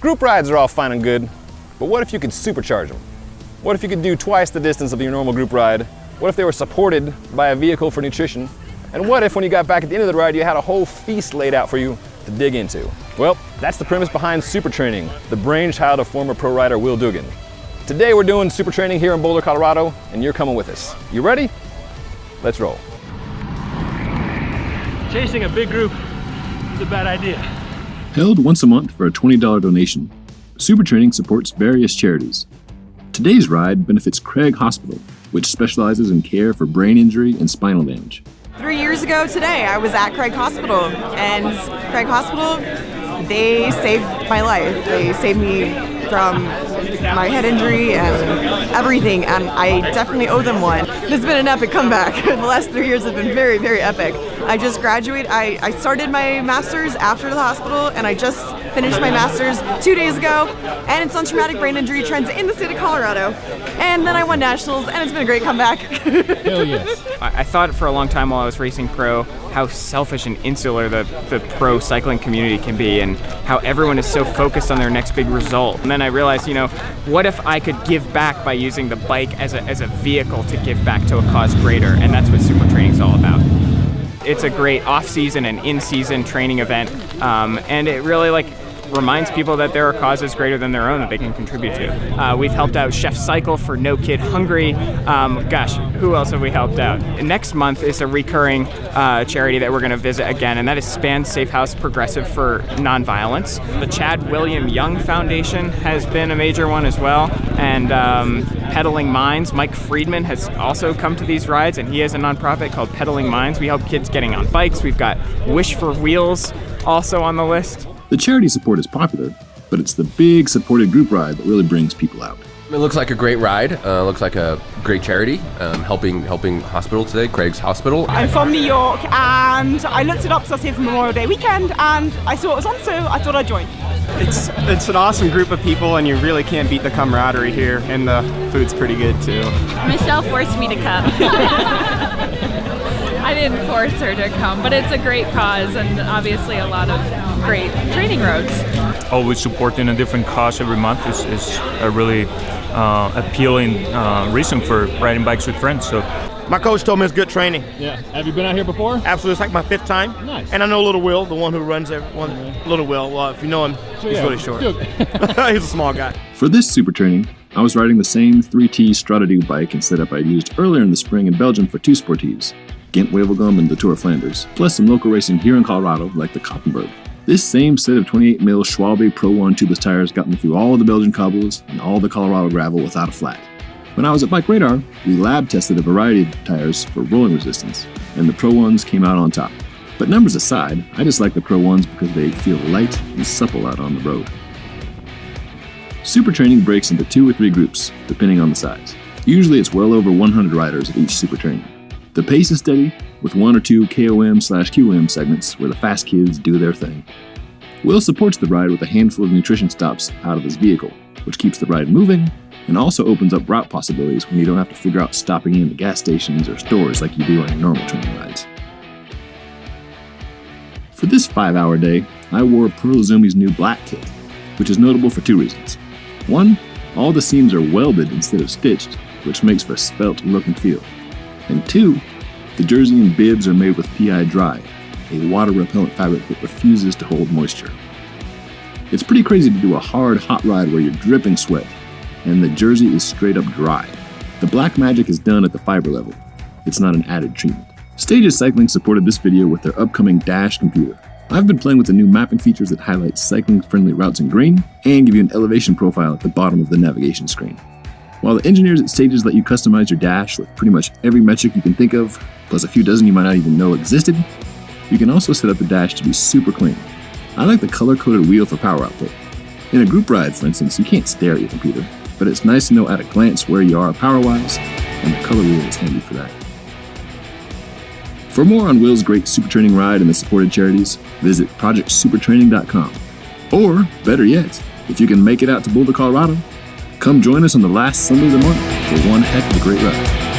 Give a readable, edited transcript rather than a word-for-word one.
Group rides are all fine and good, but what if you could supercharge them? What if you could do twice the distance of your normal group ride? What if they were supported by a vehicle for nutrition? And what if when you got back at the end of the ride, you had a whole feast laid out for you to dig into? Well, that's the premise behind Supertraining, the brainchild of former pro rider Will Dugan. Today we're doing Supertraining here in Boulder, Colorado, and you're coming with us. You ready? Let's roll. Chasing a big group is a bad idea. Held once a month for a $20 donation, Supertraining supports various charities. Today's ride benefits Craig Hospital, which specializes in care for brain injury and spinal damage. 3 years ago today, I was at Craig Hospital, and Craig Hospital, they saved my life. They saved me from my head injury and everything, and I definitely owe them one. This has been an epic comeback. The last 3 years have been very, very epic. I just graduated. I started my master's after the hospital, and I just finished my master's 2 days ago, and it's on traumatic brain injury trends in the state of Colorado. And then I won nationals, and it's been a great comeback. Hell yes. I thought for a long time while I was racing pro how selfish and insular the pro cycling community can be, and how everyone is so focused on their next big result. And then I realized, what if I could give back by using the bike as a vehicle to give back to a cause greater? And that's what Supertraining is all about. It's a great off-season and in-season training event, and it really reminds people that there are causes greater than their own that they can contribute to. We've helped out Chef Cycle for No Kid Hungry. Who else have we helped out? Next month is a recurring charity that we're going to visit again, and that is Span Safe House Progressive for Nonviolence. The Chad William Young Foundation has been a major one as well, and Pedaling Minds. Mike Friedman has also come to these rides, and he has a nonprofit called Pedaling Minds. We help kids getting on bikes. We've got Wish for Wheels also on the list. The charity support is popular, but it's the big supported group ride that really brings people out. It looks like a great ride. Looks like a great charity, helping hospital today, Craig's Hospital. I'm from New York, and I looked it up because I was here for Memorial Day weekend, and I saw it was on, so I thought I'd join. It's an awesome group of people, and you really can't beat the camaraderie here, and the food's pretty good too. Michelle forced me to come. I didn't force her to come, but it's a great cause, and obviously a lot of great training roads. Always supporting a different cause every month is a really appealing reason for riding bikes with friends. So, My coach told me it's good training. Yeah. Have you been out here before? Absolutely, it's like my 5th time. Nice. And I know Little Will, the one who runs everyone. Little Will, well, if you know him, he's really short. He's a small guy. For this Supertraining, I was riding the same 3T Stradadu bike and setup I used earlier in the spring in Belgium for 2 sportives, Ghent Wevelgem and the Tour of Flanders, plus some local racing here in Colorado like the Koppenberg. This same set of 28mm Schwalbe Pro 1 tubeless tires got me through all of the Belgian cobbles and all the Colorado gravel without a flat. When I was at Bike Radar, we lab tested a variety of tires for rolling resistance, and the Pro 1s came out on top. But numbers aside, I just like the Pro 1s because they feel light and supple out on the road. Supertraining breaks into 2 or 3 groups, depending on the size. Usually it's well over 100 riders at each Supertraining. The pace is steady, with 1 or 2 KOM/QM segments where the fast kids do their thing. Will supports the ride with a handful of nutrition stops out of his vehicle, which keeps the ride moving and also opens up route possibilities when you don't have to figure out stopping in at gas stations or stores like you do on your normal training rides. For this 5-hour day, I wore Pearl Zumi's new black kit, which is notable for 2 reasons. 1, all the seams are welded instead of stitched, which makes for a svelte look and feel. And 2, the jersey and bibs are made with PI Dry, a water-repellent fabric that refuses to hold moisture. It's pretty crazy to do a hard, hot ride where you're dripping sweat, and the jersey is straight up dry. The black magic is done at the fiber level. It's not an added treatment. Stages Cycling supported this video with their upcoming Dash computer. I've been playing with the new mapping features that highlight cycling-friendly routes in green and give you an elevation profile at the bottom of the navigation screen. While the engineers at Stages let you customize your dash with pretty much every metric you can think of, plus a few dozen you might not even know existed, you can also set up the dash to be super clean. I like the color-coded wheel for power output. In a group ride, for instance, you can't stare at your computer, but it's nice to know at a glance where you are power-wise, and the color wheel is handy for that. For more on Will's great Supertraining ride and the supported charities, visit projectsupertraining.com. Or, better yet, if you can make it out to Boulder, Colorado, come join us on the last Sunday of the month for one heck of a great ride.